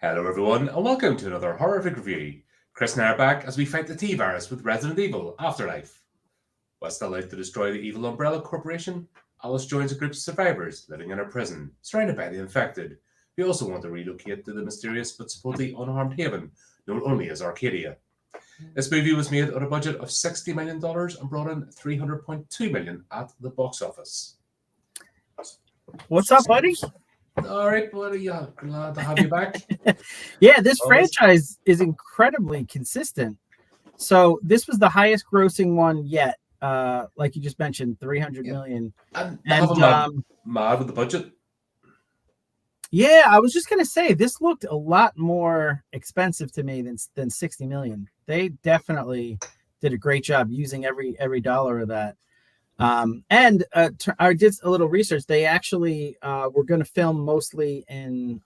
Hello everyone, and welcome to another horrific review. Chris and I are back as we fight the T-Virus with Resident Evil Afterlife. While still out to destroy the evil Umbrella Corporation, Alice joins a group of survivors living in a prison, surrounded by the infected, who also want to relocate to the mysterious but supposedly unharmed haven known only as Arcadia. This movie was made on a budget of $60 million and brought in $300.2 million at the box office. What's up, buddy? All right, buddy. Yeah, glad to have you back. Yeah, this franchise is incredibly consistent. So this was the highest grossing one yet. Like you just mentioned, 300 million. And mad with the budget. Yeah, I was just gonna say this looked a lot more expensive to me than 60 million. They definitely did a great job using every dollar of that. I did a little research. They actually were going to film mostly in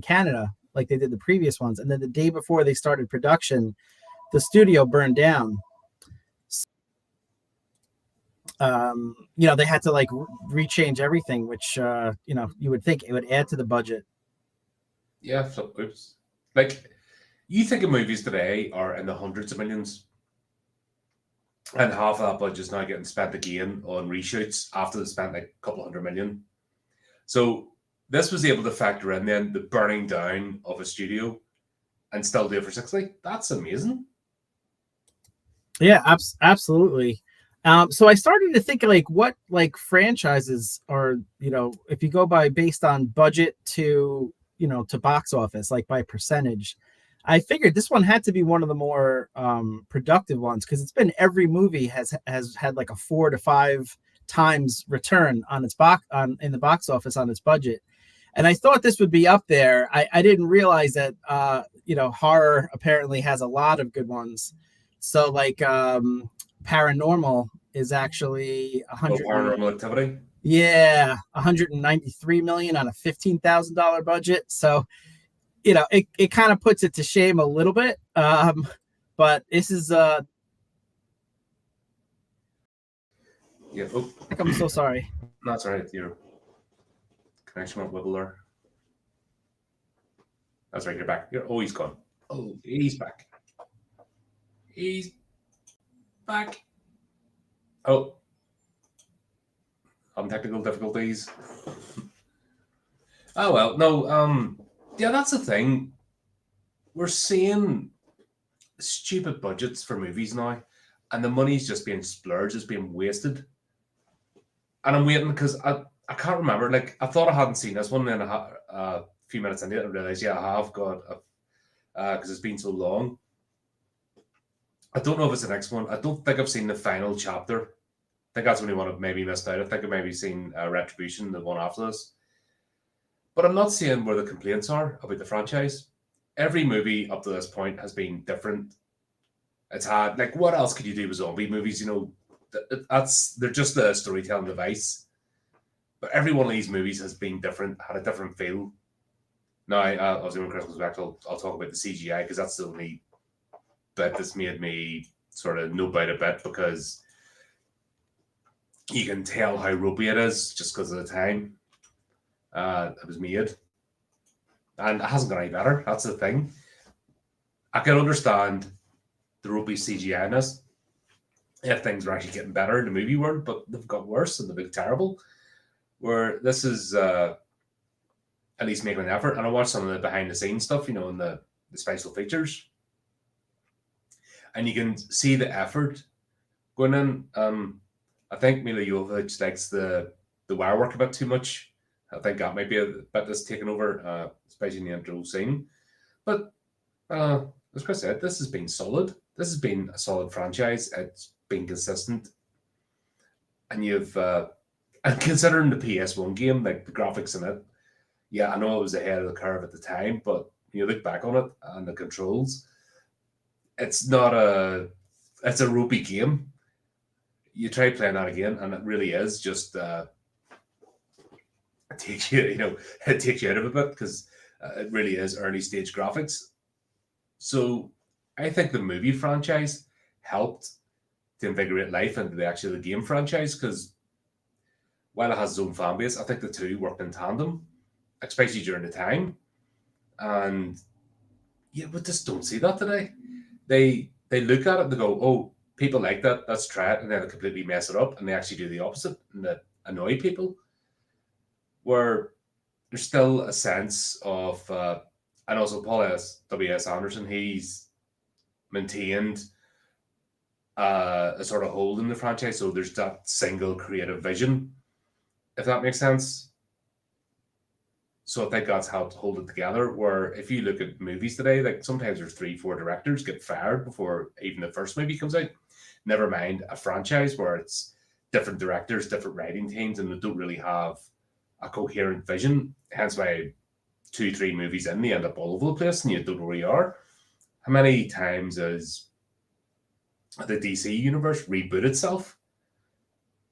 Canada, like they did the previous ones. And then the day before they started production, the studio burned down. They had to like rechange everything, which you would think it would add to the budget. Yeah, oops. Like you think of movies today are in the hundreds of millions. And half of that budget is now getting spent again on reshoots after they spent like a couple $100 million. So this was able to factor in then the burning down of a studio and still do it for 60. That's amazing. Yeah, absolutely. So I started to think like what like franchises are, if you go by based on budget to box office, like by percentage. I figured this one had to be one of the more productive ones because it's been every movie has had like a 4 to 5 times return on its in the box office on its budget, and I thought this would be up there. I didn't realize that horror apparently has a lot of good ones. So like Paranormal is actually 100. Paranormal Activity. Yeah, 193 million on a $15,000 budget. So. It kind of puts it to shame a little bit. But this is yeah. Oh. I'm so sorry. That's all right. Your connection went wibble there. That's right. You're back. He's gone. Oh, he's back. He's back. Oh. Having technical difficulties. Oh well, no, yeah, that's the thing. We're seeing stupid budgets for movies now, and the money's just being splurged, it's being wasted. And I'm waiting because I can't remember. Like, I thought I hadn't seen this one, and a few minutes into it, I realized, yeah, I have got, because it's been so long. I don't know if it's the next one. I don't think I've seen the final chapter. I think that's the only one I've maybe missed out. I think I've maybe seen Retribution, the one after this. But I'm not seeing where the complaints are about the franchise. Every movie up to this point has been different. It's had, like, what else could you do with zombie movies? They're just a storytelling device. But every one of these movies has been different, had a different feel. Now, I was doing Christmas back, I'll talk about the CGI because that's the only bit that's made me sort of know about a bit because you can tell how ropey it is just because of the time. It was made, and it hasn't got any better. That's the thing. I can understand the ropey CGI in this if things were actually getting better in the movie world, but they've got worse and they've been terrible. Where this is at least making an effort, and I watched some of the behind the scenes stuff, in the special features, and you can see the effort going in. I think Mila Jovovich likes the wire work a bit too much. I think that might be a bit that's taken over, especially in the intro scene. But as Chris said, this has been solid. This has been a solid franchise. It's been consistent. And and considering the PS1 game, like the graphics in it, yeah, I know it was ahead of the curve at the time, but you look back on it and the controls, it's a ropey game. You try playing that again, and it really is just it takes you out of a bit because it really is early stage graphics. So I think the movie franchise helped to invigorate life into the game franchise because while it has its own fan base, I think the two worked in tandem, especially during the time. And yeah, we just don't see that today. They look at it and they go, "Oh, people like that. Let's try it," and then they completely mess it up, and they actually do the opposite, and that annoy people. Where there's still a sense of, and also Paul S. Anderson, he's maintained a sort of hold in the franchise, so there's that single creative vision, if that makes sense. So I think that's helped hold it together. Where if you look at movies today, like sometimes there's three, four directors get fired before even the first movie comes out. Never mind a franchise where it's different directors, different writing teams, and they don't really have a coherent vision. Hence why two, three movies in, they end up all over the place and you don't know where you are. How many times has the DC universe reboot itself?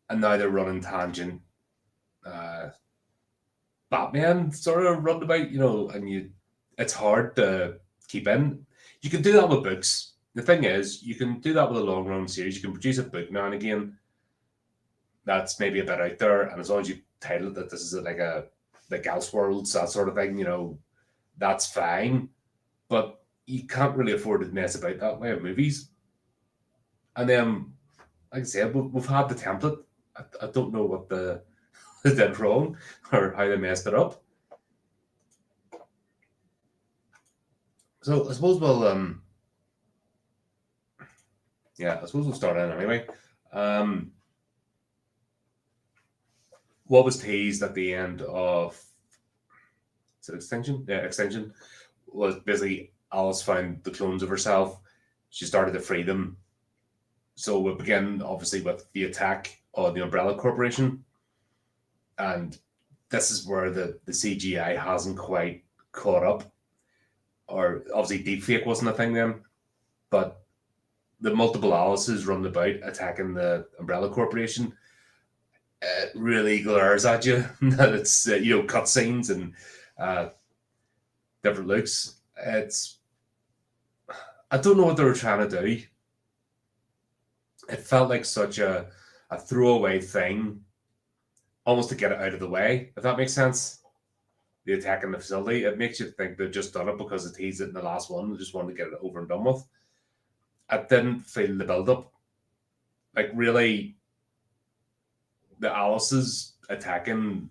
And now they're running tangent Batman sort of run about, and it's hard to keep in. You can do that with books. The thing is, you can do that with a long run series. You can produce a book now and again that's maybe a bit out there, and as long as you title it that this is like Elseworlds, that sort of thing, that's fine. But you can't really afford to mess about that way with movies. And then, like I said, we've had the template. I don't know what they did wrong or how they messed it up. So I suppose I suppose we'll start in anyway. What was teased at the end of, is it Extinction? Yeah, Extinction was basically Alice found the clones of herself. She started to free them. So we begin obviously with the attack on the Umbrella Corporation, and this is where the CGI hasn't quite caught up. Or obviously deepfake wasn't a thing then, but the multiple Alices running about attacking the Umbrella Corporation, it really glares at you that it's cutscenes and different looks. I don't know what they were trying to do. It felt like such a throwaway thing, almost to get it out of the way, if that makes sense. The attack in the facility, it makes you think they've just done it because it teased it in the last one. They just wanted to get it over and done with. I didn't feel the build up. Like, really, the Alice's attacking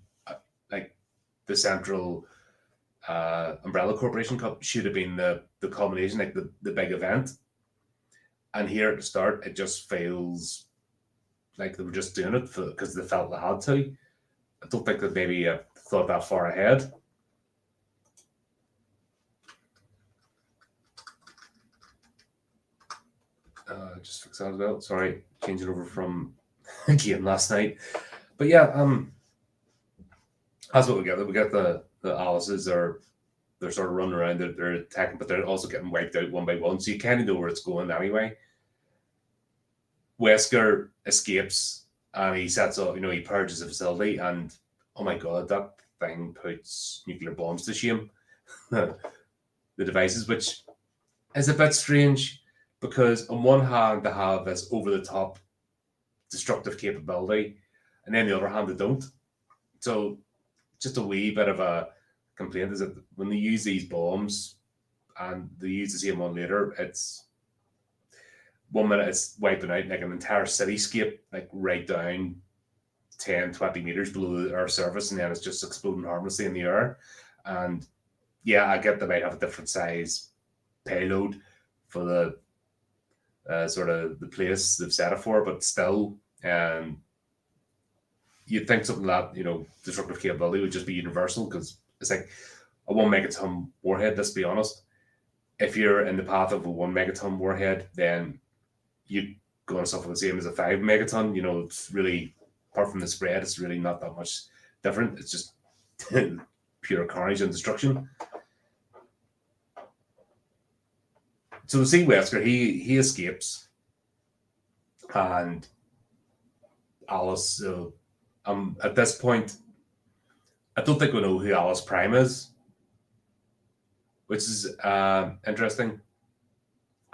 like the central Umbrella Corporation Cup should have been the culmination, like the big event. And here at the start, it just feels like they were just doing it because they felt they had to. I don't think that maybe thought that far ahead. Just fix that as well. Sorry, changing over from a game last night. But yeah, that's what we get. We get the Alice's they're sort of running around, they're attacking, but they're also getting wiped out one by one. So you kind of know where it's going anyway. Wesker escapes and he sets up, he purges the facility, and oh my god, that thing puts nuclear bombs to shame. The devices, which is a bit strange because on one hand they have this over the top destructive capability, and then the other hand they don't. So just a wee bit of a complaint is that when they use these bombs and they use the same one later, it's 1 minute it's wiping out like an entire cityscape, like right down 10, 20 meters below the Earth's surface, and then it's just exploding harmlessly in the air. And yeah, I get they might have a different size payload for the sort of the place they've set it for, but still, you'd think something like that, destructive capability would just be universal, because it's like a 1 megaton warhead. Let's be honest. If you're in the path of a 1 megaton warhead, then you're going to suffer the same as a 5 megaton. It's really, apart from the spread, it's really not that much different. It's just pure carnage and destruction. So we see Wesker, he escapes, and Alice. At this point, I don't think we know who Alice Prime is, which is interesting.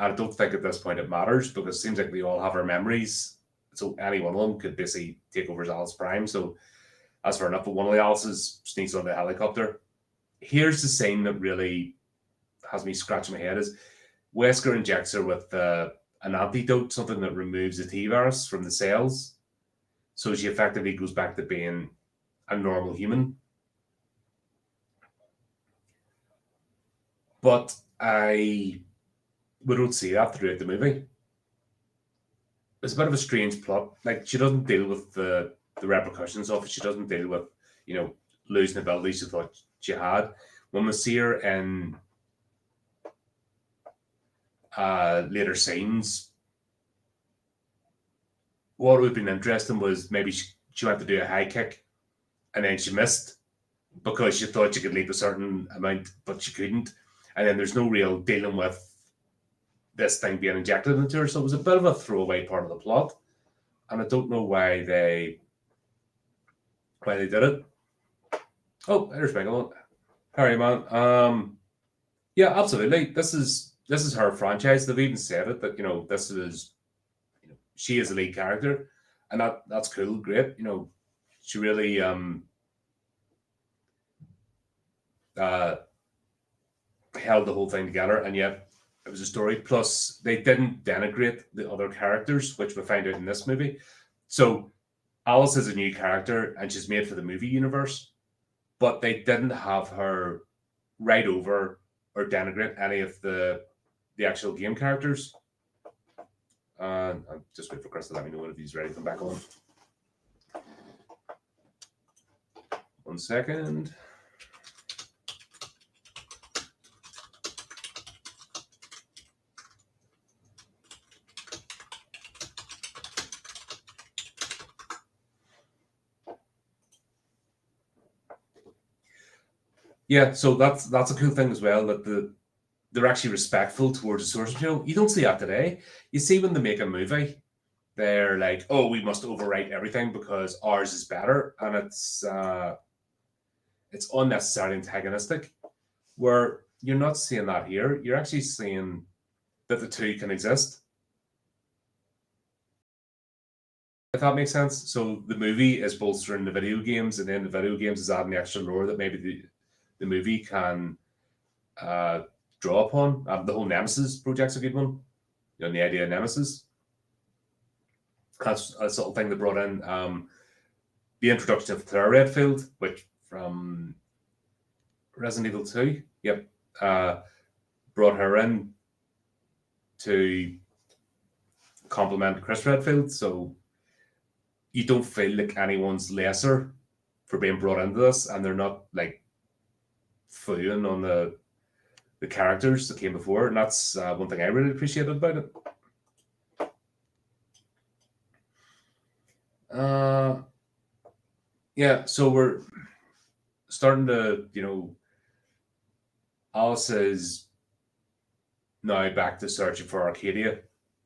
I don't think at this point it matters, because it seems like we all have our memories. So any one of them could basically take over as Alice Prime. So that's fair enough. But one of the Alice's sneaks on the helicopter, here's the scene that really has me scratching my head: is Wesker injects her with an antidote, something that removes the T virus from the cells, so she effectively goes back to being a normal human. But we don't see that throughout the movie. It's a bit of a strange plot. Like, she doesn't deal with the repercussions of it. She doesn't deal with, losing abilities she thought she had. When we see her in later scenes, what would have been interesting was maybe she went to do a high kick and then she missed because she thought she could leap a certain amount, but she couldn't. And then there's no real dealing with this thing being injected into her. So it was a bit of a throwaway part of the plot. And I don't know why they did it. Oh, there's Megalon. Harry, man. Yeah, absolutely. This is her franchise. They've even said it that this is she is the lead character, and that's cool, great. She really held the whole thing together, and yet it was a story. Plus, they didn't denigrate the other characters, which we find out in this movie. So Alice is a new character, and she's made for the movie universe, but they didn't have her write over or denigrate any of the actual game characters. I'll just wait for Chris to let me know if he's ready to come back on. 1 second. Yeah, so that's a cool thing as well, that they're actually respectful towards the source material. You don't see that today. You see when they make a movie, they're like, "Oh, we must overwrite everything because ours is better," and it's unnecessarily antagonistic. Where you're not seeing that here. You're actually seeing that the two can exist. If that makes sense. So the movie is bolstering the video games, and then the video games is adding the extra lore that maybe the movie can draw upon. The whole Nemesis project's a good one. The idea of Nemesis. That's a sort of thing they brought in. The introduction of Claire Redfield, which from Resident Evil 2, yep, brought her in to complement Chris Redfield. So you don't feel like anyone's lesser for being brought into this, and they're not like fooling on the characters that came before, and that's one thing I really appreciated about it. Yeah, so we're starting to, Alice is now back to searching for Arcadia,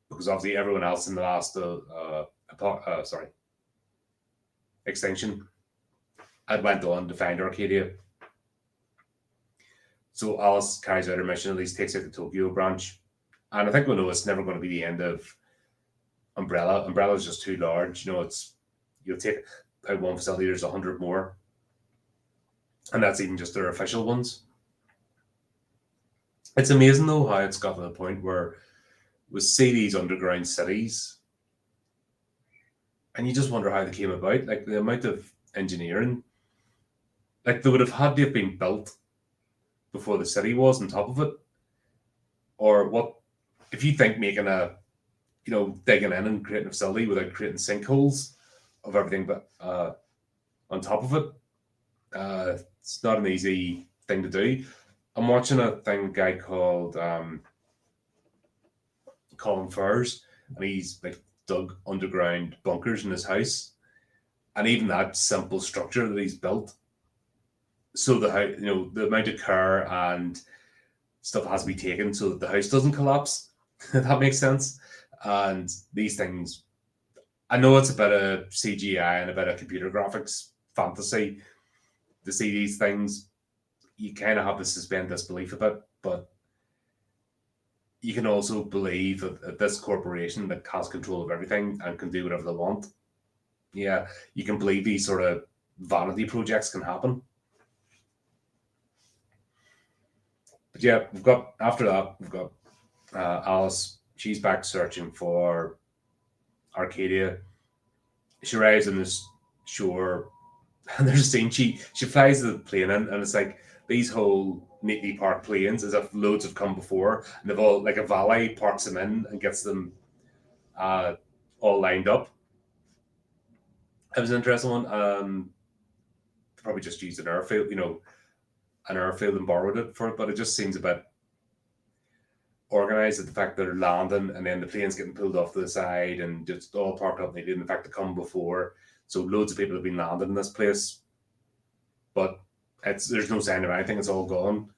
because obviously everyone else in the last extinction had went on to find Arcadia. So Alice carries out her mission, at least takes out the Tokyo branch. And I think we know it's never going to be the end of Umbrella. Umbrella is just too large. You'll take out one facility, there's 100 more. And that's even just their official ones. It's amazing, though, how it's got to the point where we see these underground cities, and you just wonder how they came about. Like, the amount of engineering. Like, they would have had to have been built before the city was on top of it. Or what, if you think making digging in and creating a facility without creating sinkholes of everything but on top of it, it's not an easy thing to do. I'm watching a guy called Colin Furs, and he's like dug underground bunkers in his house, and even that simple structure that he's built, so the house, the amount of care and stuff has to be taken so that the house doesn't collapse. If that makes sense. And these things, I know it's a bit of CGI and a bit of computer graphics fantasy to see these things. You kind of have to suspend disbelief a bit, but you can also believe that this corporation that has control of everything and can do whatever they want. Yeah, you can believe these sort of vanity projects can happen. But yeah, after that, we've got Alice. She's back searching for Arcadia. She arrives on this shore, and there's a scene. She flies the plane in, and it's like these whole neatly parked planes, as if loads have come before, and they've all, like, a valet parks them in and gets them all lined up. It was an interesting one. Probably just used an airfield, and borrowed it for it, but it just seems a bit organized, at the fact that they're landing and then the plane's getting pulled off to the side and just all parked up. They didn't, in fact, to come before. So loads of people have been landed in this place, but there's no sign of anything. It's all gone.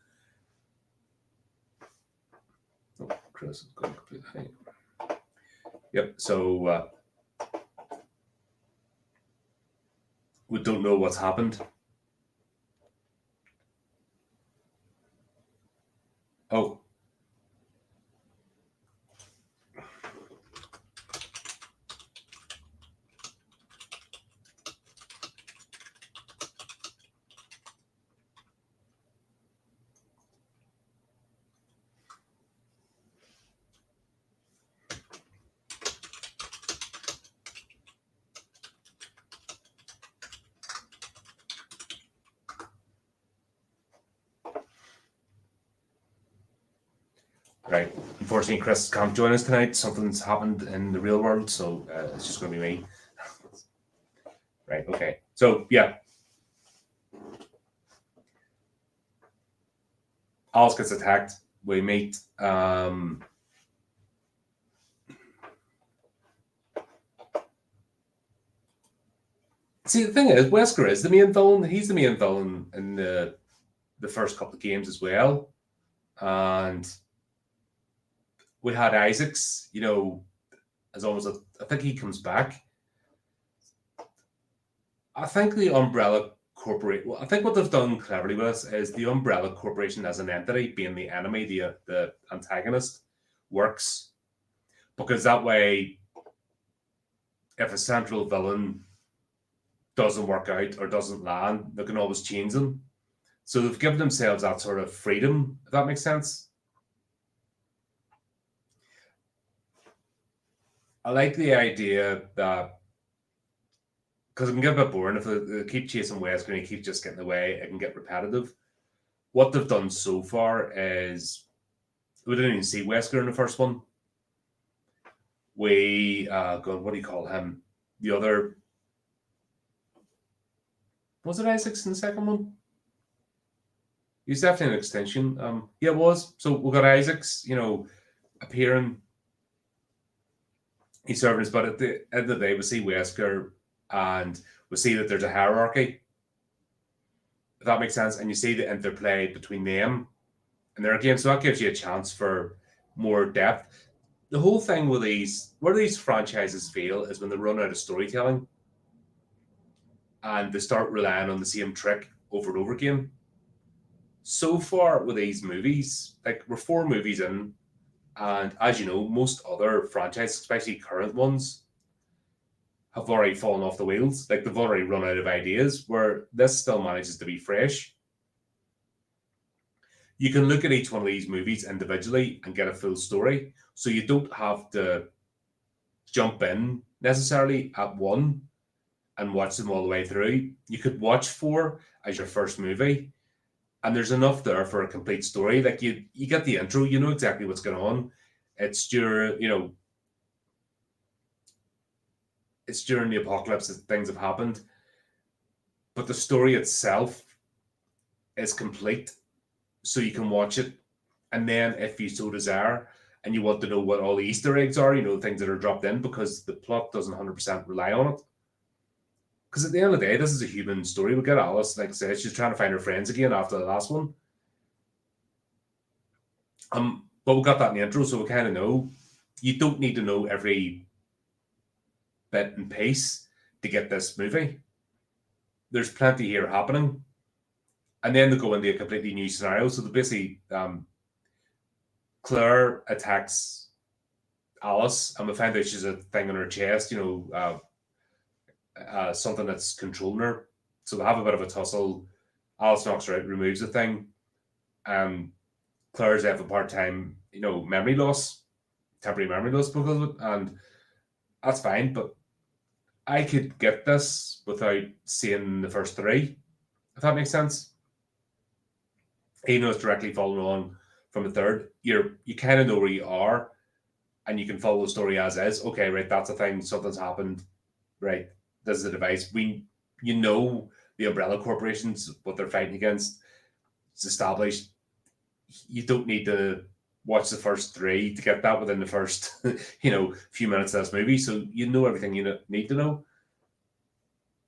Oh, Chris is going completely. Yep. So we don't know what's happened. Oh. Right. Unfortunately, Chris can't join us tonight. Something's happened in the real world, so it's just going to be me. Right. Okay. So, yeah. Alice gets attacked. We meet see, the thing is, Wesker is the main villain. He's the main villain in the first couple of games as well. And we had Isaacs, as almost I think he comes back. I think the Umbrella Corporation, I think what they've done cleverly with this is the Umbrella Corporation as an entity, being the enemy, the antagonist, works. Because that way, if a central villain doesn't work out or doesn't land, they can always change them. So they've given themselves that sort of freedom, if that makes sense. I like the idea that, because it can get a bit boring if they keep chasing Wesker and he keeps just getting away, it can get repetitive. What they've done so far is, we didn't even see Wesker in the first one. God, what do you call him? The other, was it Isaacs in the second one? He's definitely an extension. Yeah, it was. So we got Isaacs, appearing. He's serving his, but at the end of the day, we see Wesker and we see that there's a hierarchy. If that makes sense. And you see the interplay between them and their game. So that gives you a chance for more depth. The whole thing with where these franchises fail is when they run out of storytelling and they start relying on the same trick over and over again. So far with these movies, like, we're 4 movies in, and as you know, most other franchises, especially current ones, have already fallen off the wheels. Like, they've already run out of ideas, where this still manages to be fresh. You can look at each one of these movies individually and get a full story. So you don't have to jump in necessarily at one and watch them all the way through. You could watch 4 as your first movie, and there's enough there for a complete story. Like, you get the intro, you know exactly what's going on. It's it's during the apocalypse that things have happened, but the story itself is complete, so you can watch it. And then, if you so desire, and you want to know what all the Easter eggs are, things that are dropped in, because the plot doesn't 100% rely on it. Because at the end of the day, this is a human story. We get Alice, like I said, she's trying to find her friends again after the last one. But we got that in the intro, so we kind of know. You don't need to know every bit and piece to get this movie. There's plenty here happening. And then they go into a completely new scenario. So they basically, Claire attacks Alice, and we find out she's a thing on her chest, something that's controlling her. So they have a bit of a tussle. Alice knocks her out, removes the thing. Claire's have a part-time, memory loss, temporary memory loss because of it, and that's fine. But I could get this without seeing the first three, if that makes sense. Even though it's directly following on from the third, you kind of know where you are, and you can follow the story as is. Okay, right, that's a thing. Something's happened. Right, this is a device. The umbrella corporations, what they're fighting against. It's established. You don't need to watch the first three to get that within the first, few minutes of this movie. So you know everything you need to know.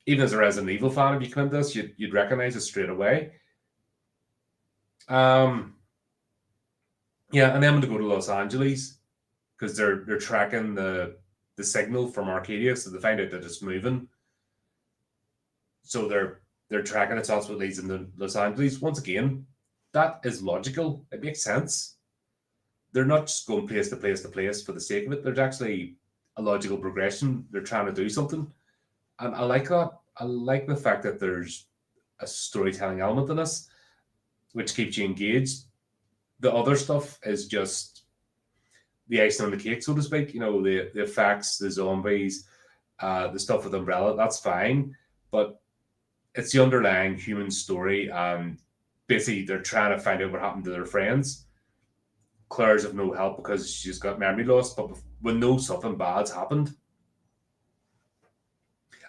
Even as a Resident Evil fan, if you come into this, you'd recognize it straight away. Yeah, and then I'm going to go to Los Angeles because they're tracking the signal from Arcadia, so they find out that it's moving. So they're tracking it. So that's what leads them to Los Angeles. Once again, that is logical. It makes sense. They're not just going place to place to place for the sake of it. There's actually a logical progression. They're trying to do something. And I like that. I like the fact that there's a storytelling element in this, which keeps you engaged. The other stuff is just the icing on the cake, so to speak. The effects, the zombies, the stuff with Umbrella, that's fine. But it's the underlying human story, and basically they're trying to find out what happened to their friends. Claire's of no help because she's got memory loss, but we know something bad's happened.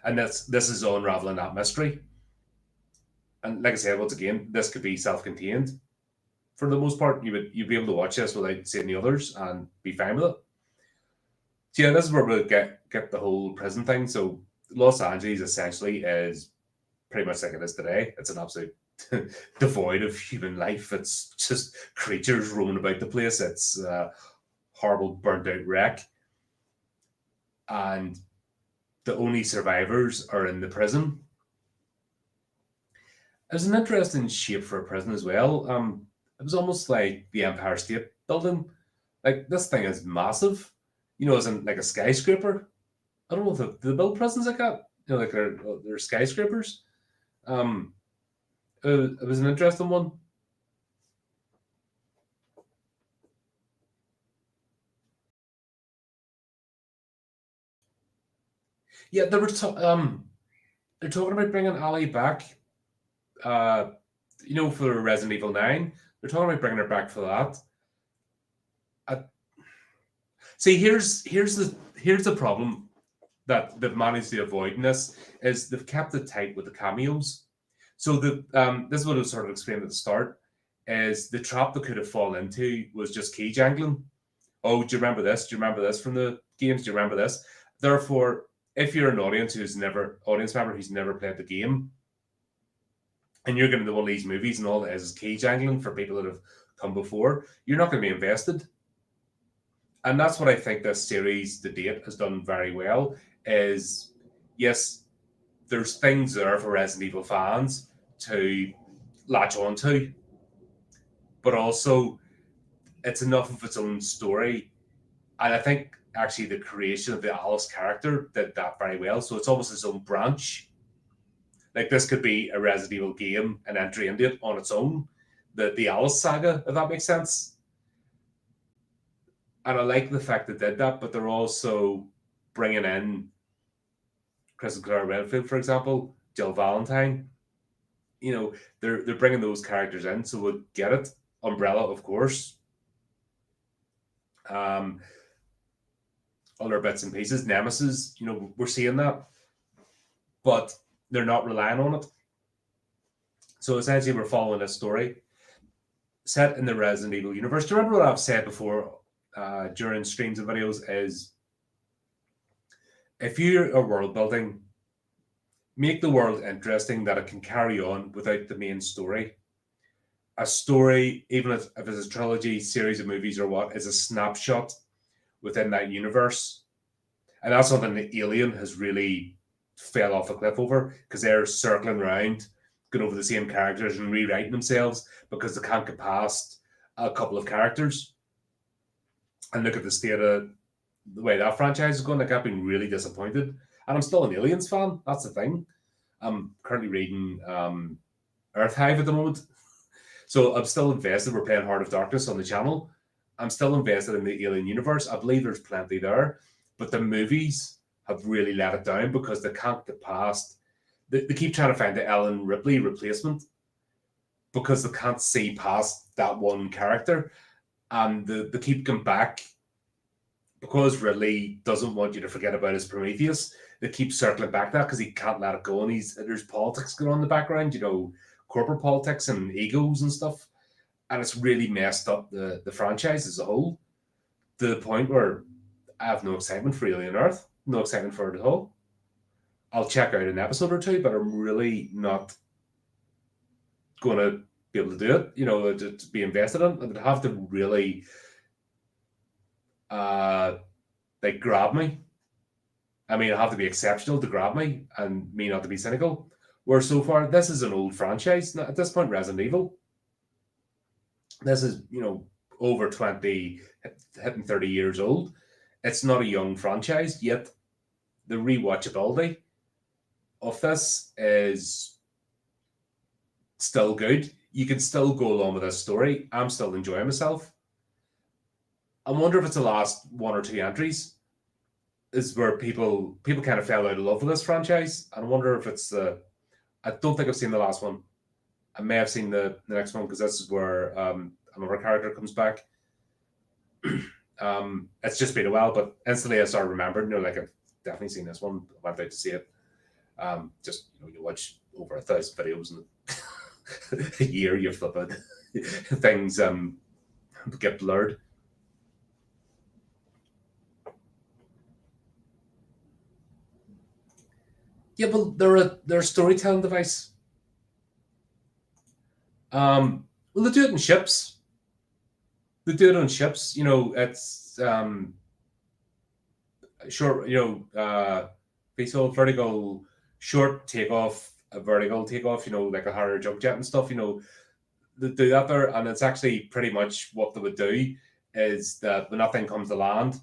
And this is unraveling that mystery. And like I said, once again, this could be self-contained. For the most part, you'd be able to watch this without seeing the others and be fine with it. So yeah, this is where we'll get the whole prison thing. So Los Angeles essentially is pretty much like it is today. It's an absolute devoid of human life. It's just creatures roaming about the place. It's a horrible burnt out wreck. And the only survivors are in the prison. It was an interesting shape for a prison as well. It was almost like the Empire State Building. Like, this thing is massive. As in like a skyscraper. I don't know if they build prisons like that. Like they're skyscrapers. It was an interesting one. Yeah, they're talking about bringing Ali back. For Resident Evil 9, they're talking about bringing her back for that. See, here's the problem that they've managed to avoid in this is they've kept it tight with the cameos. So this is what I was sort of explained at the start, is the trap they could have fallen into was just key jangling. Oh, do you remember this? Do you remember this from the games? Do you remember this? Therefore, if you're an audience member who's never played the game, and you're going to one of these movies and all that is key jangling for people that have come before, you're not going to be invested. And that's what I think this series to date has done very well is, yes, there's things there for Resident Evil fans to latch onto, but also it's enough of its own story. And I think actually the creation of the Alice character did that very well. So it's almost its own branch. Like, this could be a Resident Evil game, an entry into it on its own, the Alice saga, if that makes sense. And I like the fact they did that, but they're also bringing in Chris and Claire Redfield, for example, Jill Valentine. They're bringing those characters in, so we'll get it. Umbrella, of course. Other bits and pieces, Nemesis. We're seeing that, but they're not relying on it. So essentially, we're following a story set in the Resident Evil universe. Do you remember what I've said before during streams and videos? Is if you're a world building, make the world interesting that it can carry on without the main story. A story, even if it's a trilogy, series of movies, or what, is a snapshot within that universe. And that's something that Alien has really fell off a cliff over, because they're circling around, going over the same characters and rewriting themselves because they can't get past a couple of characters. And look at the state of the way that franchise is going. Like, I've been really disappointed. And I'm still an Aliens fan. That's the thing. I'm currently reading Earth Hive at the moment. So I'm still invested. We're playing Heart of Darkness on the channel. I'm still invested in the Alien universe. I believe there's plenty there, but the movies have really let it down because they can't get past. They keep trying to find the Ellen Ripley replacement because they can't see past that one character, and they keep going back because Ridley doesn't want you to forget about his Prometheus. They keep circling back that because he can't let it go, and there's politics going on in the background, corporate politics and egos and stuff, and it's really messed up the franchise as a whole to the point where I have no excitement for Alien Earth, no excitement for it at all. I'll check out an episode or two, but I'm really not going to be able to do it, to be invested in. I would have to really grab me. I mean, I have to be exceptional to grab me and me not to be cynical. Where so far, this is an old franchise. At this point, Resident Evil, this is, over 20, hitting 30 years old. It's not a young franchise, yet the rewatchability of this is still good. You can still go along with this story. I'm still enjoying myself. I wonder if it's the last one or two entries is where people kind of fell out of love with this franchise. I wonder if it's I don't think I've seen the last one. I may have seen the next one because this is where another character comes back. It's just been a while, but instantly I started remembering, I've definitely seen this one. I went out to see it. You watch over 1,000 videos in a year, you flip it. Things get blurred. Yeah, but they're a storytelling device. Well, they do it in ships. They do it on ships. It's short. Vessel vertical short takeoff, a vertical takeoff. Like a Harrier jump jet and stuff. They do that there, and it's actually pretty much what they would do is that when that thing comes to land,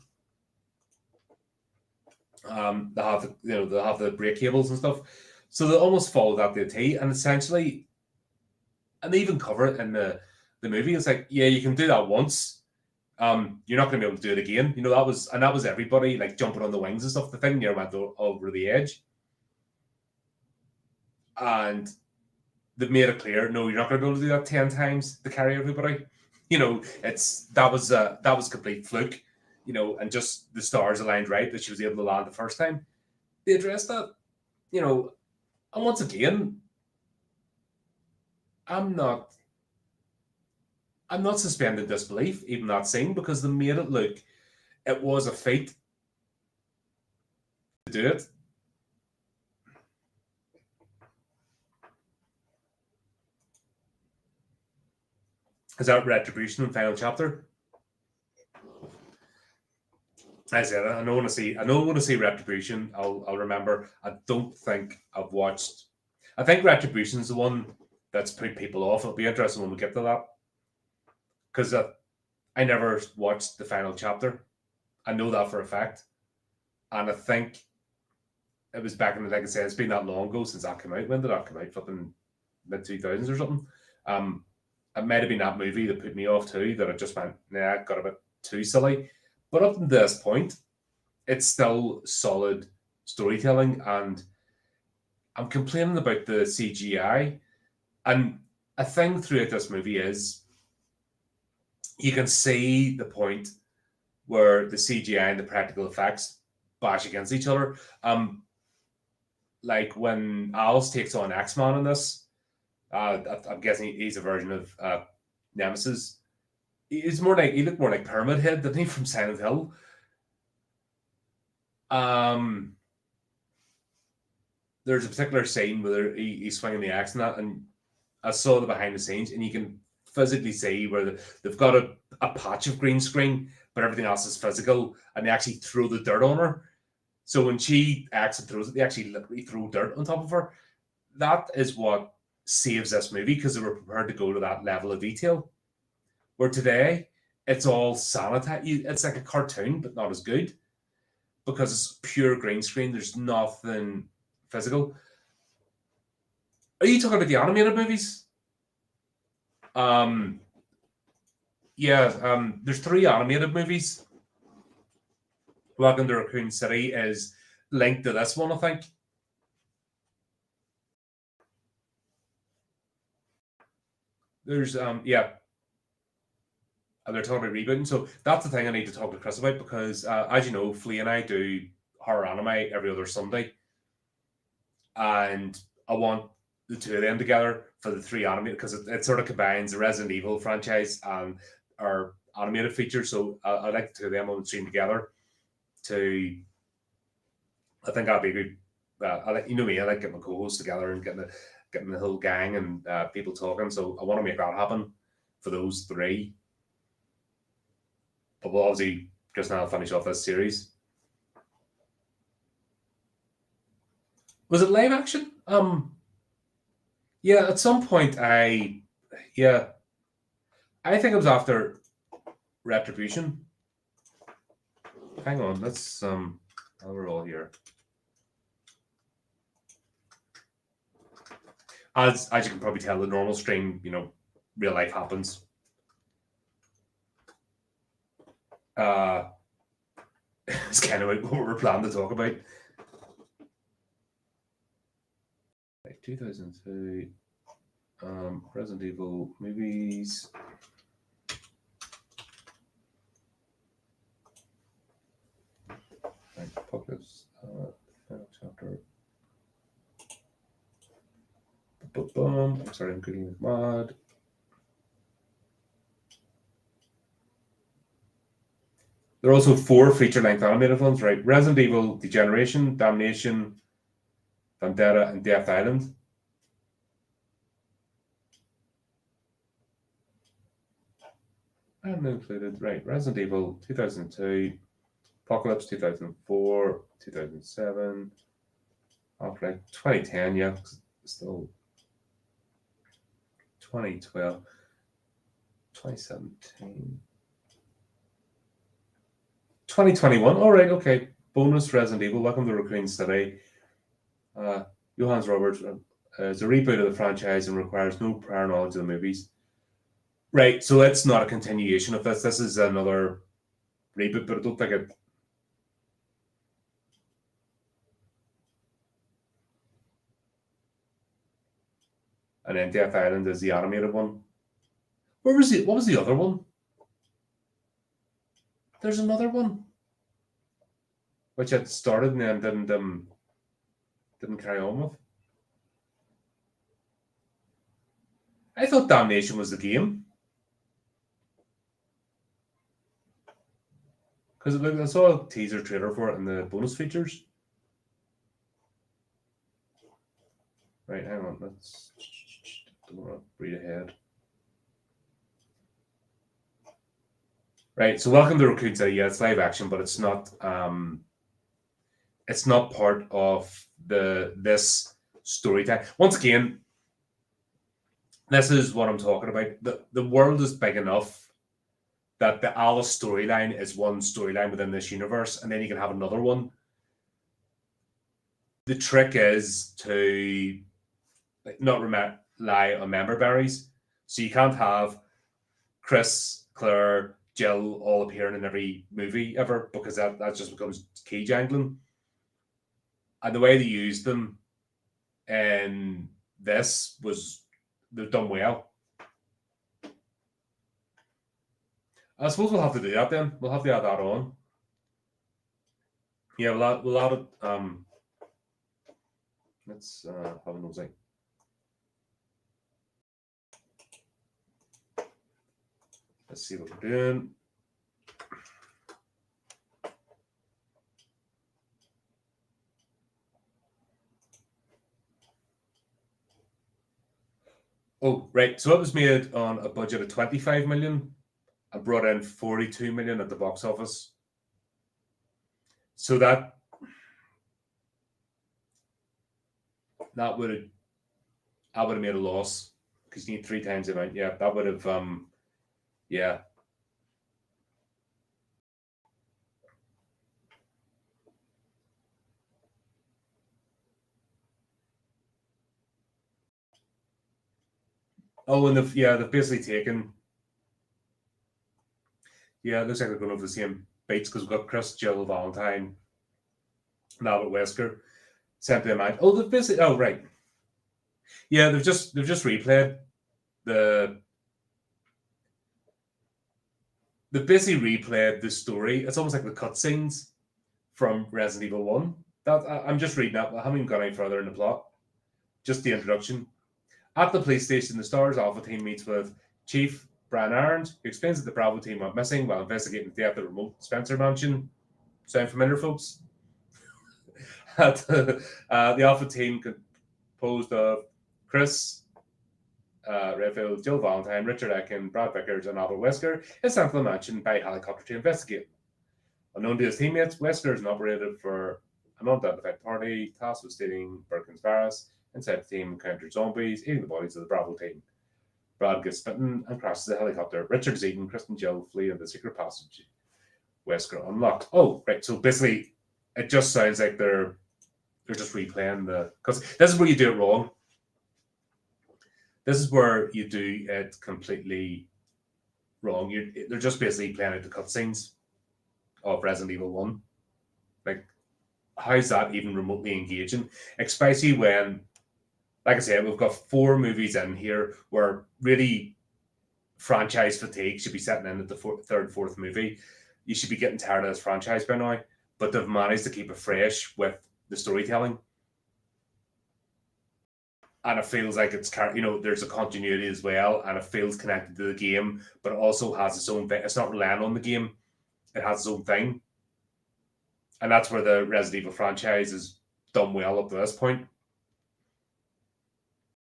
they have the brake cables and stuff, so they almost follow that to a T. And essentially, and they even cover it in the movie. It's like, yeah, you can do that once. You're not going to be able to do it again. That was everybody like jumping on the wings and stuff. The thing near went over the edge, and they've made it clear, no, you're not going to be able to do that 10 times to carry everybody. That was complete fluke. And just the stars aligned right that she was able to land the first time. They addressed that, and once again, I'm not suspending disbelief, even that scene, because they made it look it was a feat to do it. Is that Retribution in final chapter? I said I don't want to see Retribution. I'll remember. I don't think I've watched. I think Retribution is the one that's put people off. It'll be interesting when we get to that, because I never watched the final chapter. I know that for a fact, and I think it was back in the, like I said, it's been that long ago since that came out. When did that come out? Flipping mid-2000s or something. It might have been that movie that put me off too. That I just went, nah, it got a bit too silly. But up to this point, it's still solid storytelling, and I'm complaining about the CGI. And a thing throughout this movie is you can see the point where the CGI and the practical effects bash against each other. Like when Alice takes on X-Man in this, I'm guessing he's a version of Nemesis. He looked more like Pyramid Head, didn't he, from Silent Hill? There's a particular scene where he's swinging the axe and that, and I saw the behind the scenes, and you can physically see where they've got a patch of green screen, but everything else is physical, and they actually throw the dirt on her. So when she acts and throws it, they actually literally throw dirt on top of her. That is what saves this movie, because they were prepared to go to that level of detail. Where today, it's all sanitized. It's like a cartoon, but not as good, because it's pure green screen. There's nothing physical. Are you talking about the animated movies? Um, yeah, there's 3 animated movies. Welcome to Raccoon City is linked to this one, I think. There's yeah, and they're talking about rebooting. So that's the thing I need to talk to Chris about because, as you know, Flea and I do horror anime every other Sunday, and I want the 2 of them together for the 3 animated because it sort of combines the Resident Evil franchise and our animated features. So I like the 2 of them on the stream together. I think that'd be a good. I like, you know me, I like getting my co-hosts together and getting the whole gang and people talking. So I want to make that happen for those 3. But we'll obviously just now finish off this series. Was it live action? Yeah, at some point I think it was after Retribution. Hang on, let's we're all here. As you can probably tell, the normal stream, real life happens. It's kind of what we're planning to talk about. 2002, Resident Evil movies. Apocalypse, final chapter. I'm sorry, I'm cooking with mod. There are also 4 feature-length animated ones, right? Resident Evil, Degeneration, Damnation, Vendetta, and Death Island. And included, right? Resident Evil 2002, Apocalypse 2004, 2007, Afterlife 2010, yeah, still 2012, 2017. 2021. All right, okay. Bonus Resident Evil. Welcome to Raccoon City. Johannes Roberts is a reboot of the franchise and requires no prior knowledge of the movies. Right, so it's not a continuation of this. This is another reboot, but I don't think it. And then Death Island is the animated one. What was the other one? There's another one which had started and then didn't carry on with. I thought Damnation was the game. Because I saw a teaser trailer for it in the bonus features. Right, hang on. Let's don't want to read ahead. Right, so welcome to Raccoon City. Yeah, it's live action, but it's not part of this storytelling. Once again, this is what I'm talking about. The world is big enough that the Alice storyline is one storyline within this universe, and then you can have another one. The trick is to not rely on member berries. So you can't have Chris, Claire, Jill all appearing in every movie ever because that just becomes key jangling. And the way they used them in this was they've done well. I suppose we'll have to do that then. We'll have to add that on. Yeah, we'll add it. Let's have a nosy. Let's see what we're doing. Oh, right. So it was made on a budget of 25 million and brought in 42 million at the box office. So that would have made a loss because you need 3 times the amount. Yeah, that would have yeah. Oh, and they've basically taken. Yeah, it looks like they're going over the same beats because we've got Chris, Jill, Valentine, and Albert Wesker sent them out. Oh, they've basically. Oh, right. Yeah, they've just replayed the. They've basically replayed the story. It's almost like the cutscenes from Resident Evil 1. I'm just reading that. I haven't even gone any further in the plot. Just the introduction. At the police station, the STARS Alpha team meets with Chief Bran Arend, who explains that the Bravo team went missing while investigating the death at the remote Spencer mansion. Sound familiar, folks? The Alpha team composed of Chris, Redfield, Jill Valentine, Richard Ecken, Brad Vickers, and Albert Wesker is sent to the mansion by helicopter to investigate. Unknown to his teammates, Wesker is an operative for an unidentified party tasked with stealing Birkin's virus. Inside the team encountered zombies eating the bodies of the Bravo team. Brad gets smitten and crashes the helicopter. Richard is eaten. Chris and Jill flee in the secret passage. Wesker unlocked. Oh, right. So basically, it just sounds like they're just replaying because this is where you do it wrong. This is where you do it completely wrong. They're just basically playing out the cutscenes of Resident Evil 1. Like, how's that even remotely engaging? Especially when, like I said, we've got 4 movies in here where really franchise fatigue should be setting in at the third, fourth movie. You should be getting tired of this franchise by now, but they've managed to keep it fresh with the storytelling. And it feels like it's, there's a continuity as well, and it feels connected to the game, but it also has its own thing. It's not relying on the game. It has its own thing. And that's where the Resident Evil franchise is done well up to this point.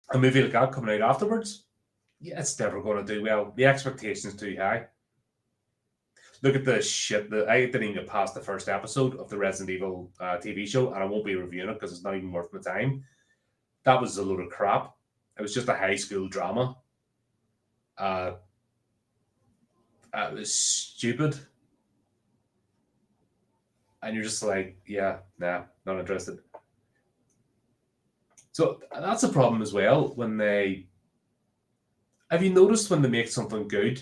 A movie like that coming out afterwards, yeah, it's never going to do well. The expectation's too high. Look at the shit that I didn't even get past the first episode of the Resident Evil TV show, and I won't be reviewing it because it's not even worth my time. That was a load of crap. It was just a high school drama. It was stupid. And you're just like, yeah, nah, not interested. So that's a problem as well when they... Have you noticed when they make something good?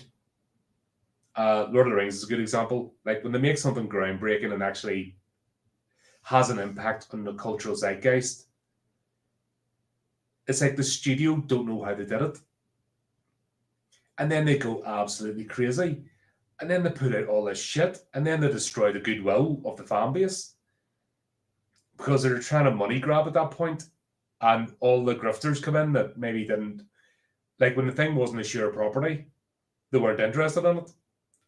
Lord of the Rings is a good example. Like when they make something groundbreaking and actually has an impact on the cultural zeitgeist, it's like the studio don't know how they did it. And then they go absolutely crazy. And then they put out all this shit. And then they destroy the goodwill of the fan base. Because they're trying to money grab at that point. And all the grifters come in that maybe didn't... Like when the thing wasn't a sure property, they weren't interested in it.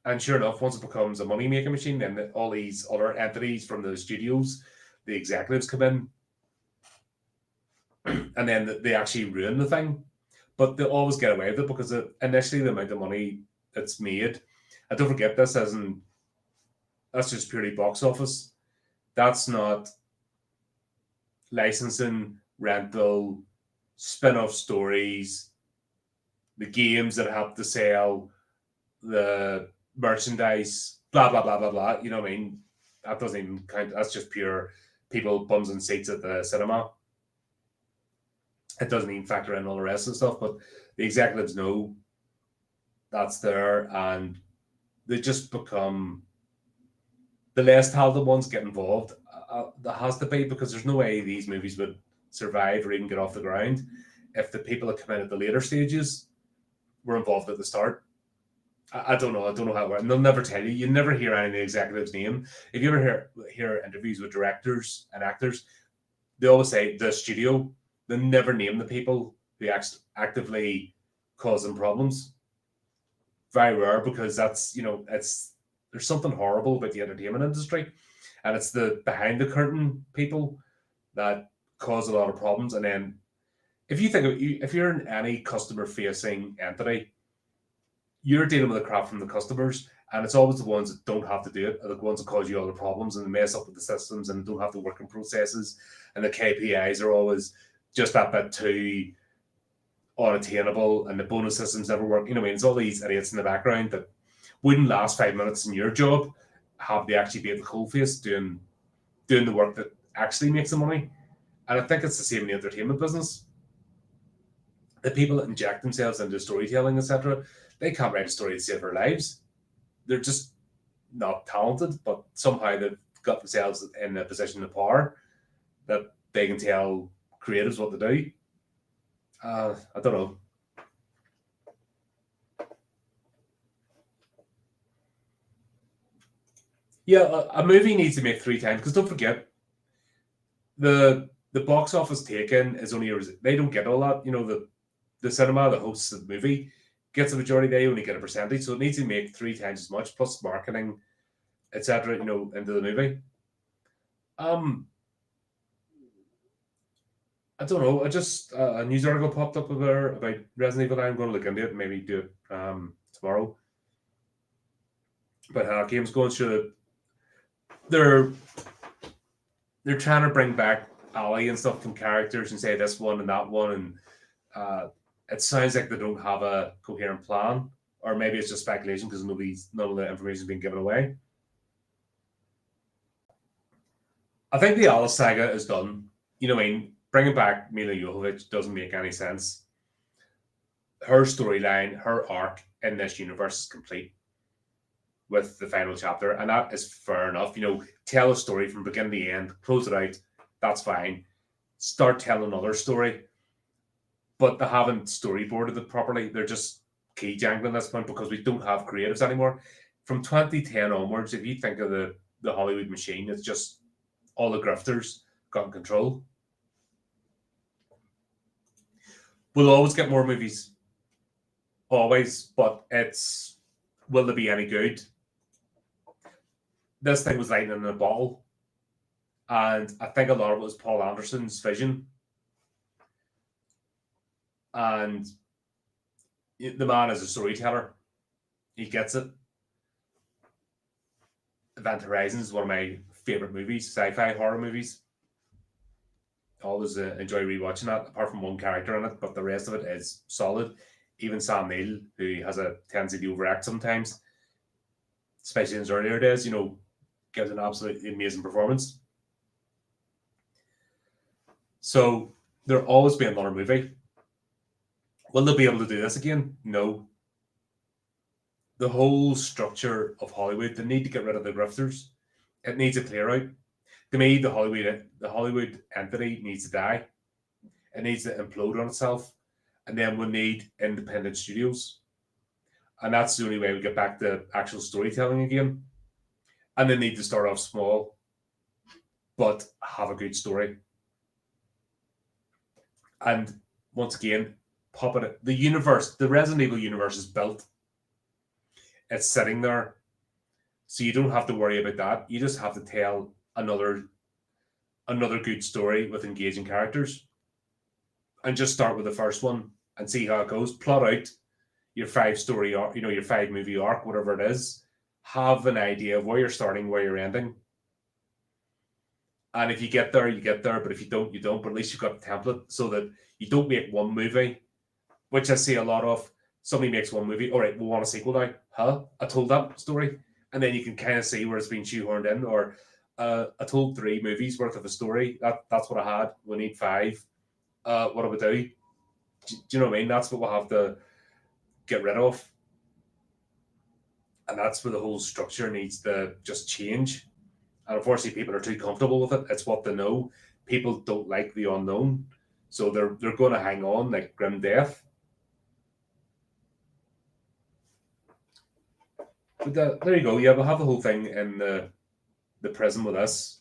And sure enough, once it becomes a money-making machine, then all these other entities from the studios, the executives come in. And then they actually ruin the thing. But they always get away with it because initially the amount of money that's made, and don't forget this isn't, that's just purely box office. That's not licensing, rental, spin-off stories, the games that have to sell, the merchandise, blah, blah, blah, blah, blah. You know what I mean? That doesn't even count. That's just pure people, bums and seats at the cinema. It doesn't even factor in all the rest of the stuff, but the executives know that's there, and they just become the less talented ones get involved. There has to be, because there's no way these movies would survive or even get off the ground if the people that come in at the later stages were involved at the start. I don't know. I don't know how it works. And they'll never tell you. You never hear any of the executives' name. If you ever hear interviews with directors and actors, they always say the studio. They never name the people who actively cause them problems. Very rare, because that's, there's something horrible about the entertainment industry, and it's the behind the curtain people that cause a lot of problems. And then if you think of if you're in any customer facing entity, you're dealing with the crap from the customers, and it's always the ones that don't have to do it, are the ones that cause you all the problems and mess up with the systems and don't have the working processes, and the KPIs are always just that bit too unattainable, and the bonus systems never work. It's all these idiots in the background that wouldn't last 5 minutes in your job, have they actually be at the coalface doing the work that actually makes the money. And I think it's the same in the entertainment business. the people that inject themselves into storytelling, etc., they can't write a story to save their lives. They're just not talented, but somehow they've got themselves in a position of power that they can tell creatives what to do. I don't know. Yeah, a movie needs to make 3 times, because don't forget, the box office taken is only they don't get all that. The cinema, the hosts of the movie, gets the majority. They only get a percentage, so it needs to make 3 times as much plus marketing, etc. Into the movie. I don't know. I just a news article popped up about Resident Evil. I'm going to look into it and maybe do it tomorrow. But how games going? Should they're trying to bring back Ali and stuff from characters and say this one and that one, and it sounds like they don't have a coherent plan, or maybe it's just speculation because none of the information has been given away. I think the Alice saga is done. You know what I mean? Bringing back Mila Jovovich doesn't make any sense. Her storyline, her arc in this universe is complete with the final chapter, and that is fair enough. Tell a story from beginning to end, close it out. That's fine. Start telling another story, but they haven't storyboarded it properly. They're just key jangling at this point because we don't have creatives anymore. From 2010 onwards, if you think of the Hollywood machine, it's just all the grifters got in control. We'll always get more movies, always, but will they be any good? This thing was lightning in a bottle, and I think a lot of it was Paul Anderson's vision. And the man is a storyteller. He gets it. Event Horizon is one of my favorite movies, sci-fi horror movies. Always enjoy rewatching that, apart from one character in it, but the rest of it is solid. Even Sam Neill, who has a tendency to overact sometimes, especially in his earlier days, gives an absolutely amazing performance. So there'll always be another movie. Will they be able to do this again? No. The whole structure of Hollywood, they need to get rid of the grifters. It needs to clear out. To me, the Hollywood entity needs to die. It needs to implode on itself. And then we need independent studios. And that's the only way we get back to actual storytelling again. And they need to start off small, but have a good story. And once again, pop it. The universe, the Resident Evil universe is built. It's sitting there. So you don't have to worry about that. You just have to tell another good story with engaging characters. And just start with the first one and see how it goes. Plot out your 5-story arc, your 5-movie arc, whatever it is. Have an idea of where you're starting, where you're ending. And if you get there, you get there. But if you don't, you don't. But at least you've got a template so that you don't make one movie, which I see a lot of. Somebody makes one movie. All right, we want a sequel now. Huh? I told that story. And then you can kind of see where it's been shoehorned in. Or I told 3 movies worth of a story. That's what I had. We need 5. What do we do? Do you know what I mean? That's what we'll have to get rid of. And that's where the whole structure needs to just change. And unfortunately, people are too comfortable with it. It's what they know. People don't like the unknown. So they're going to hang on like grim death. But there you go. Yeah, we'll have the whole thing in the prison with us.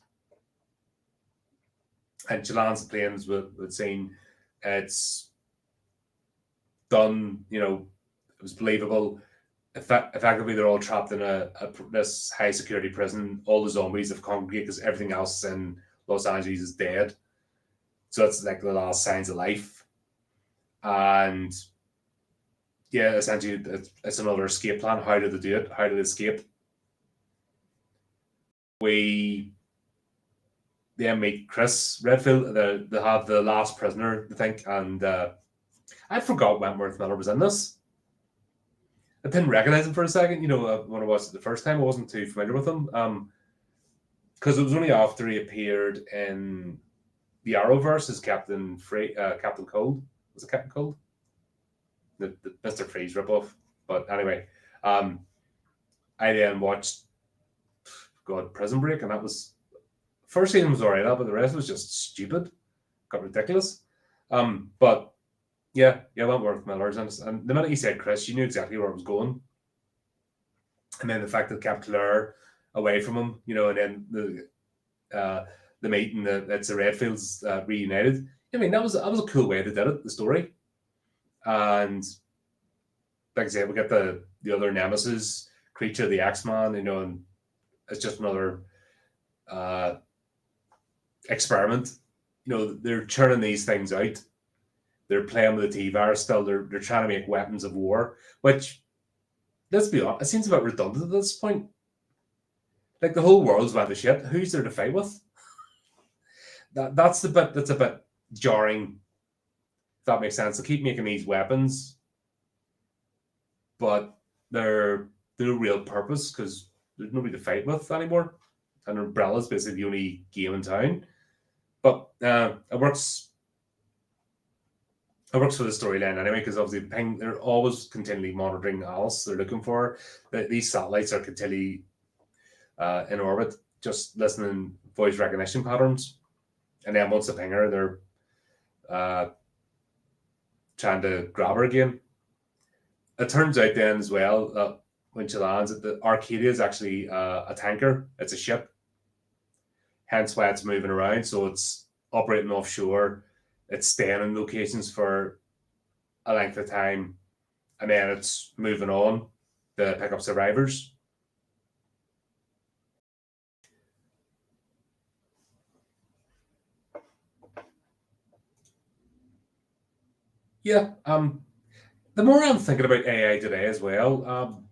And Chelan's Plains with saying it's done, it was believable. Effectively, they're all trapped in this high security prison. All the zombies have congregated because everything else in Los Angeles is dead. So that's like the last signs of life. And yeah, essentially, it's another escape plan. How did they do it? How did they escape? We then meet Chris Redfield. They have the last prisoner, I think, and I forgot Wentworth Miller was in this. I didn't recognize him for a second. When I watched it the first time, I wasn't too familiar with him. Because it was only after he appeared in the Arrowverse as Captain Cold. Was it Captain Cold? the Mr. Freeze ripoff. But anyway, I then watched Prison Break, and that was first season was alright, but the rest was just stupid, got ridiculous. But yeah, Wentworth Miller's, and the minute he said Chris, you knew exactly where it was going. And then the fact that it kept Claire away from him, and then the mate and it's the Redfields reunited. I mean, that was a cool way to do it, the story. And like I said, we get the other nemesis creature, the X-Man, and it's just another experiment. They're churning these things out. They're playing with the T-virus still. They're trying to make weapons of war, which, let's be honest, it seems a bit redundant at this point. Like, the whole world's went to shit. Who's there to fight with? That's the bit that's a bit jarring. If that makes sense. They keep making these weapons, but they're no real purpose because there's nobody to fight with anymore. And Umbrella's basically the only game in town. But it works. It works for the storyline anyway, because obviously they're always continually monitoring Alice. They're looking for her. These satellites are continually in orbit, just listening voice recognition patterns. And then once they ping her, they're trying to grab her again. It turns out then as well that when she lands, that the Arcadia is actually a tanker. It's a ship. Hence why it's moving around. So it's operating offshore. It's staying in locations for a length of time. And then it's moving on to pick up survivors. Yeah, the more I'm thinking about AI today as well,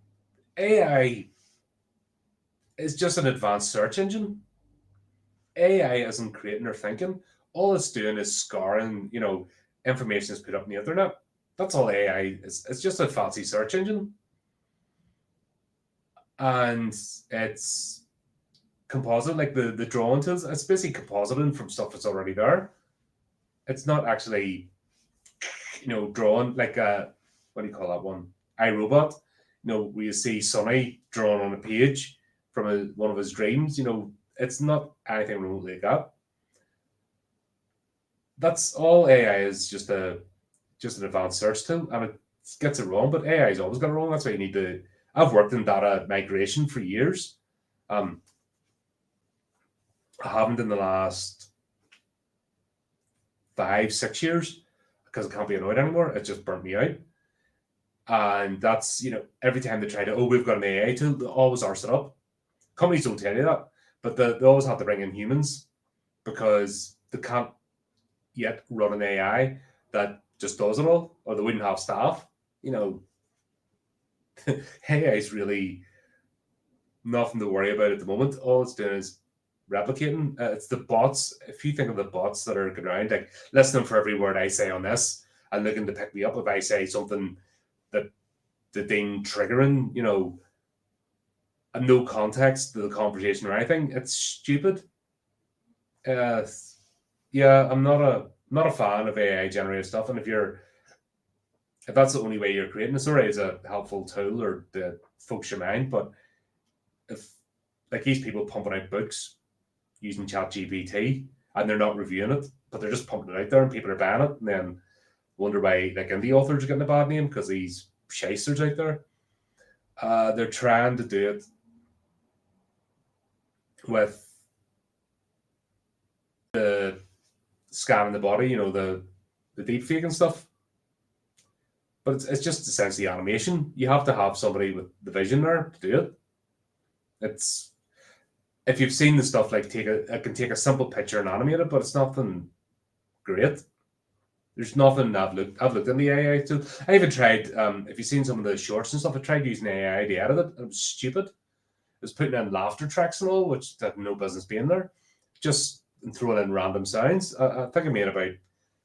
AI is just an advanced search engine. AI isn't creating or thinking. All it's doing is scoring, information is put up on the internet. That's all AI is. It's just a fancy search engine. And it's composite, like the drawing tools. It's basically compositing from stuff that's already there. It's not actually drawn like what do you call that one? iRobot. Where you see Sonny drawn on a page from one of his dreams. It's not anything remotely like that. That's all AI is, just an advanced search tool, and it gets it wrong. But AI's always got it wrong. That's why you need to. I've worked in data migration for years. I haven't in the last 5-6 years because I can't be annoyed anymore. It just burnt me out. And that's, every time they try to, we've got an AI tool, they always arse it up. Companies don't tell you that, but they always have to bring in humans because they can't yet run an AI that just does it all, or they wouldn't have staff. AI is really nothing to worry about at the moment. All it's doing is replicating. It's the bots. If you think of the bots that are going around, like listening for every word I say on this and looking to pick me up if I say something that the thing triggering, and no context to the conversation or anything, it's stupid. Yeah, I'm not a fan of AI generated stuff, and if that's the only way you're creating a story, is a helpful tool or to focus your mind. But if like these people pumping out books using ChatGPT and they're not reviewing it, but they're just pumping it out there and people are buying it, and then wonder why like indie authors are getting a bad name because these shysters out there. They're trying to do it with the scanning the body, the deep fake and stuff. But it's just essentially animation. You have to have somebody with the vision there to do it. It's if you've seen the stuff like I can take a simple picture and animate it, but it's nothing great. There's nothing I've looked in the AI tool. I even tried, if you've seen some of the shorts and stuff, I tried using AI to edit it. It was stupid. It was putting in laughter tracks and all, which had no business being there. Just throwing in random sounds. I think I made about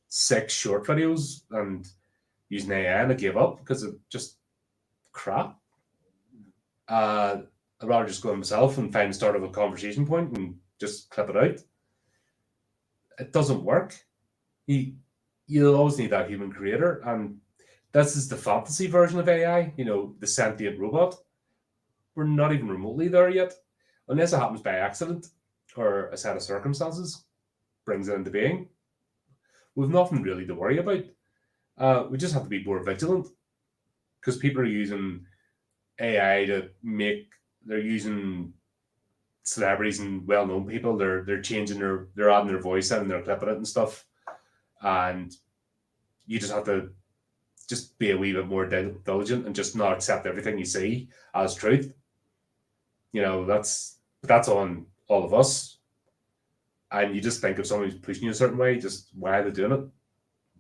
6 short videos and using AI, and I gave up because it just crap. I'd rather just go on myself and find the start of a conversation point and just clip it out. It doesn't work. You'll always need that human creator, and this is the fantasy version of AI, the sentient robot. We're not even remotely there yet, unless it happens by accident or a set of circumstances brings it into being. We've nothing really to worry about. We just have to be more vigilant, because people are using AI they're using celebrities and well-known people. They're changing they're adding their voice in and they're clipping it and stuff. And you just have to just be a wee bit more diligent and just not accept everything you see as truth. That's on all of us. And you just think if somebody's pushing you a certain way, just why are they doing it?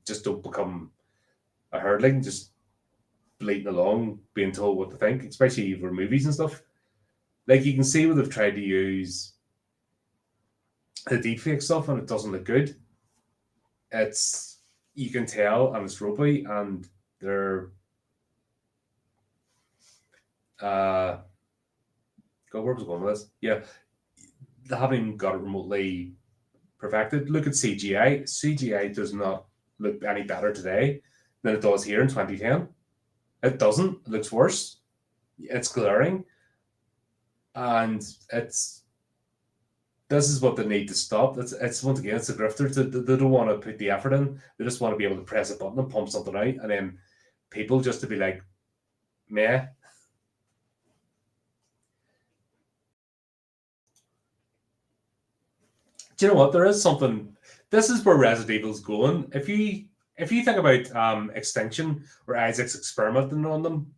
Just don't become a herdling, just bleating along, being told what to think, especially for movies and stuff. Like, you can see where they've tried to use the deepfake stuff and it doesn't look good. You can tell, and it's ropey, and they're God, where was I going with this? Yeah, they haven't even got it remotely perfected. Look at CGI. CGI does not look any better today than it does here in 2010. It doesn't. It looks worse. It's glaring. And this is what they need to stop. It's once again, it's a grifter. They don't want to put the effort in. They just want to be able to press a button and pump something out, and then people just to be like, meh. Do you know what? There is something. This is where Resident Evil's going. If you think about Extinction, where Isaac's experimenting on them,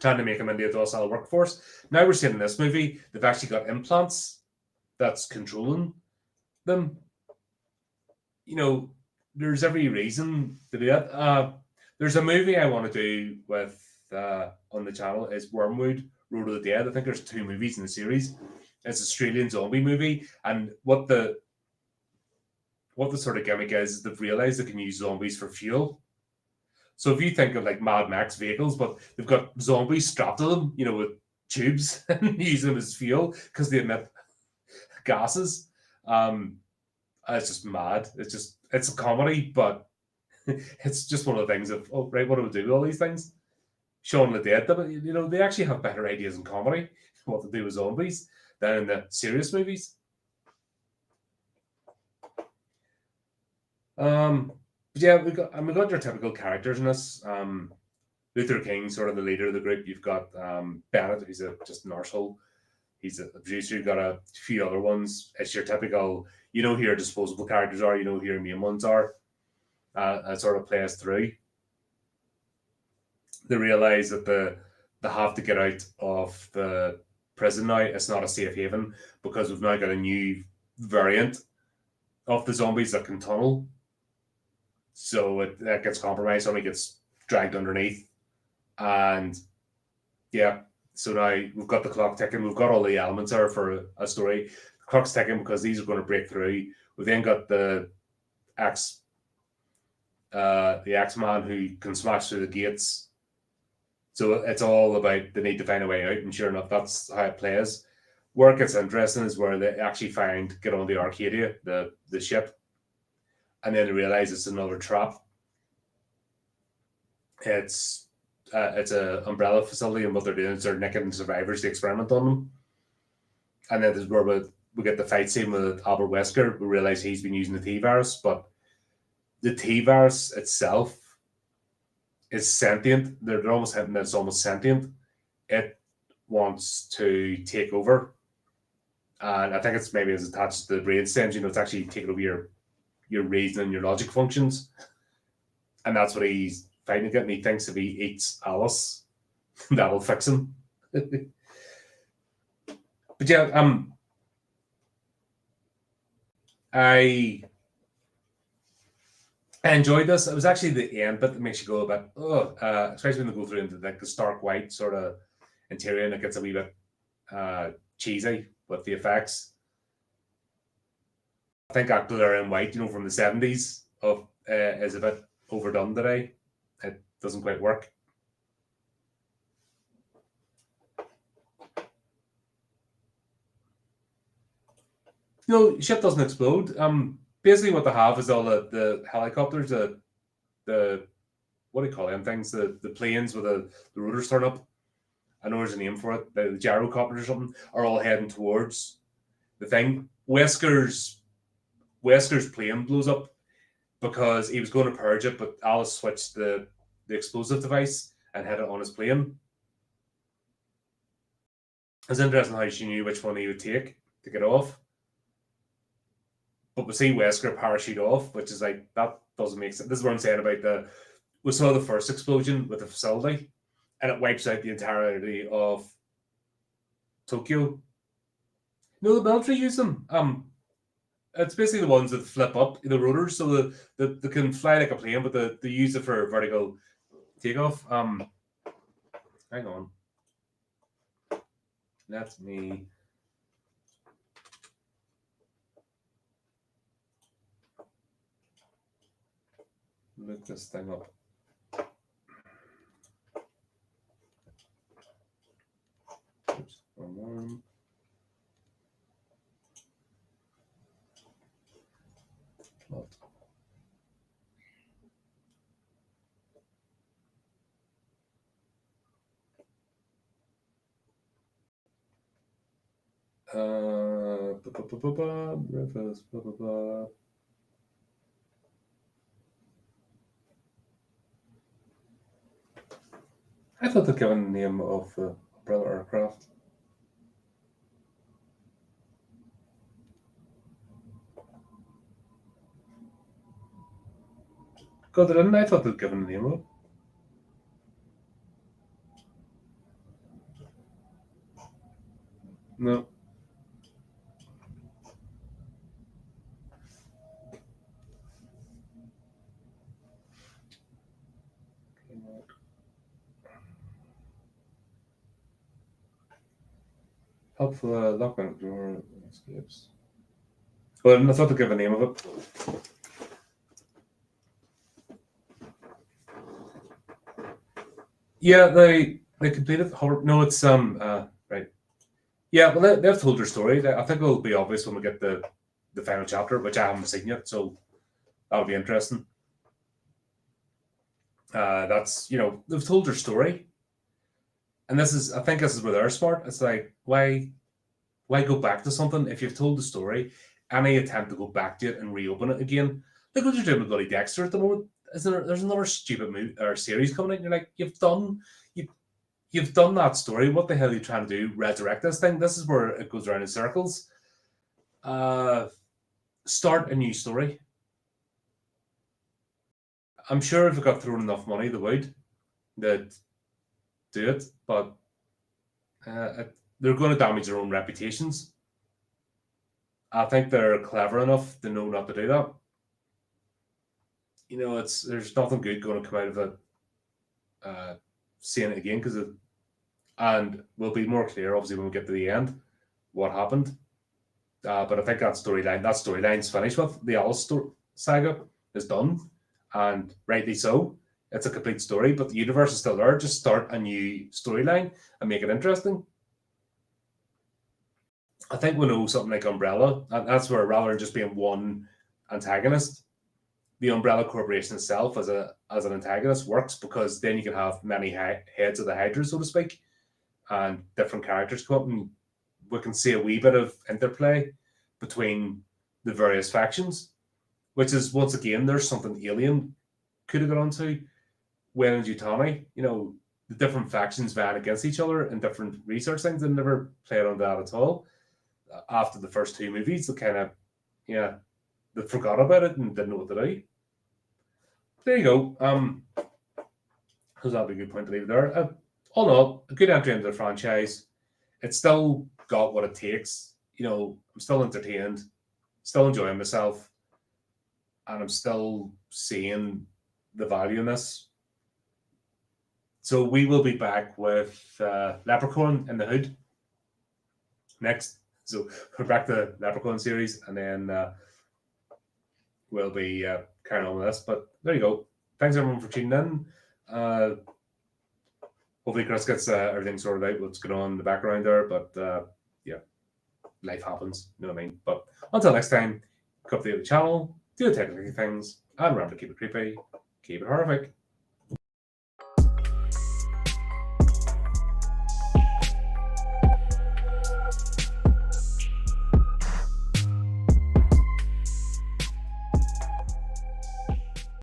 trying to make them into a docile workforce. Now we're seeing in this movie, they've actually got implants that's controlling them. There's every reason to do that. There's a movie I want to do with on the channel is Wormwood, Road of the Dead. I think there's 2 movies in the series. It's an Australian zombie movie, and what the sort of gimmick is they've realized they can use zombies for fuel. So if you think of like Mad Max vehicles, but they've got zombies strapped to them, with tubes, and use them as fuel because they emit gases. It's just mad. It's a comedy, but it's just one of the things of, oh, right, what do we do with all these things? Shaun of the Dead, they actually have better ideas in comedy, what to do with zombies, than in the serious movies. But yeah, we got your typical characters in this. Luther King, sort of the leader of the group. You've got Bennett, who's just an arsehole. He's a producer. You've got a few other ones. It's your typical, who your disposable characters are, who your main ones are. And sort of plays through. They realize that they have to get out of the prison now. It's not a safe haven because we've now got a new variant of the zombies that can tunnel. So that gets compromised, somebody gets dragged underneath. And yeah, so now we've got the clock ticking. We've got all the elements there for a story. The clock's ticking because these are going to break through. We've then got the X-Man who can smash through the gates. So it's all about they need to find a way out, and sure enough, that's how it plays. Where it gets interesting is where they actually get on the Arcadia, the ship, and then they realize it's another trap. It's an umbrella facility, and what they're doing is they're nicking survivors to experiment on them. And then there's where we get the fight scene with Albert Wesker. We realize he's been using the T-virus, but the T-virus itself is sentient. They're almost hinting that it's almost sentient. It wants to take over. And I think it's maybe as attached to the brain stems, it's actually taking over your reason and your logic functions. And that's what he's fighting against. And he thinks if he eats Alice, that'll fix him. But yeah, I enjoyed this. It was actually the end bit that makes you go a bit, especially when they go through into like the stark white sort of interior, and it gets a wee bit cheesy with the effects. I think that glare in white, from the 70s is a bit overdone today. It doesn't quite work. Ship doesn't explode. Basically what they have is all the helicopters, the what do you call them things? The planes with the rotors turn up. I know there's a name for it. The gyrocopters or something are all heading towards the thing. Wesker's plane blows up because he was going to purge it, but Alice switched the explosive device and had it on his plane. It's interesting how she knew which one he would take to get off. But we see Wesker parachute off, which is like, that doesn't make sense. This is what I'm saying about we saw the first explosion with the facility, and it wipes out the entirety of Tokyo. No, the military use them. It's basically the ones that flip up the rotors, so they can fly like a plane, but they use it for vertical takeoff. Hang on. Let me look this thing up. Oops, one. What? Rivers, blah, blah, blah. I thought they'd given the name of the umbrella aircraft. God, they didn't. I thought they'd given the name of it. No. Helpful lockdown door escapes. Well, I thought they'd give a name of it. Yeah, they completed horror. No, it's right. Yeah, well, they've told their story. I think it'll be obvious when we get the final chapter, which I haven't seen yet, so that'll be interesting. That's, they've told their story, and I think this is where they're smart. It's like, why go back to something if you've told the story? Any attempt to go back to it and reopen it again, look what you're doing with bloody Dexter at the moment. There's another stupid movie or series coming out, and you're like, you've done that story. What the hell are you trying to do? Resurrect this thing? This is where it goes around in circles. Start a new story. I'm sure if it got thrown enough money, they would. They'd do it, but they're going to damage their own reputations. I think they're clever enough to know not to do that. There's nothing good going to come out of it. Seeing it again, and we'll be more clear, obviously, when we get to the end, what happened. But I think that storyline's finished with. The Alice saga is done, and rightly so. It's a complete story, but the universe is still there. Just start a new storyline and make it interesting. I think we know something like Umbrella, and that's where, rather than just being one antagonist, the Umbrella Corporation itself as an antagonist works, because then you can have many heads of the Hydra, so to speak, and different characters come up, and we can see a wee bit of interplay between the various factions, which is, once again, there's something Alien could have got onto. When in Utami, the different factions van against each other in different research things, and never played on that at all. After the first two movies, they kind of, they forgot about it and didn't know what to do. There you go. So that'd be a good point to leave it there. All in all, a good entry into the franchise. It's still got what it takes. I'm still entertained, still enjoying myself, and I'm still seeing the value in this. So we will be back with Leprechaun in the Hood next. So we're back to the Leprechaun series, and then we'll be carrying on with this. But there you go. Thanks everyone for tuning in. Hopefully Chris gets everything sorted out, what's going on in the background there. But yeah, life happens. You know what I mean? But until next time, update the channel, do the technical things, and remember to keep it creepy, keep it horrific.